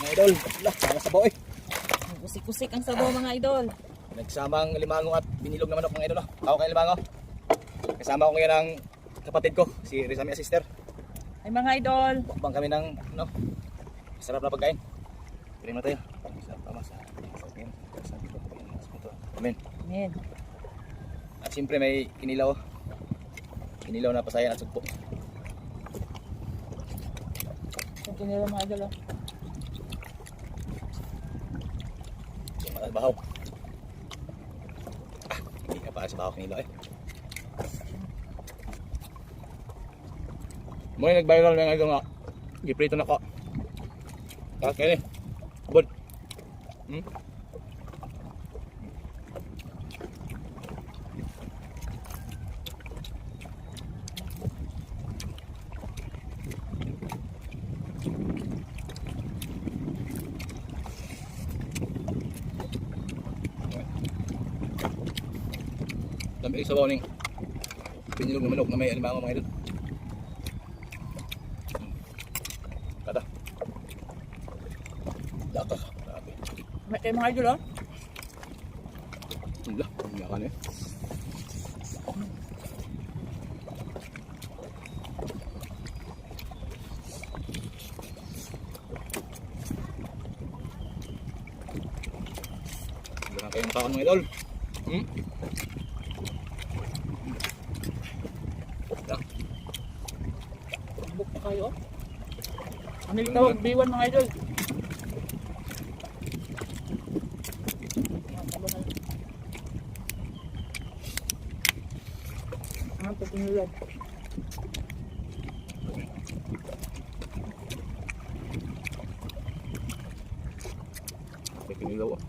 mga idol. Wala, mga sabaw eh. Kusik-kusik ang sabaw mga idol. Nagsamang limango at binilog na manok mga idol. Ako kay limango. Kasama ko ngayon ang kapatid ko, si Rizami Sister. Ay mga idol. Bukbang kami ng sarap na pagkain. Prima tayo. Amen. Amen. At siyempre may kinilaw. Kinilaw na pasayan at sugpo. Ito nila mga idol. Bahaw. Hindi ka pa sa bahaw kinilaw eh. Muna nag-viral na nga ito nga. Giprito na ko. Kaya bud. Dami sa bawang pinilog na manok na may alimango mga idol. Kada. Daka. Grabe. May kayo mga idol oh. Wala. Umiyakan eh. Wala na kayong kaon mga idol. Buk pa kayo oh. Ano yung tawag? B1 mga idol. Ito pinulog. May kinilaw ah.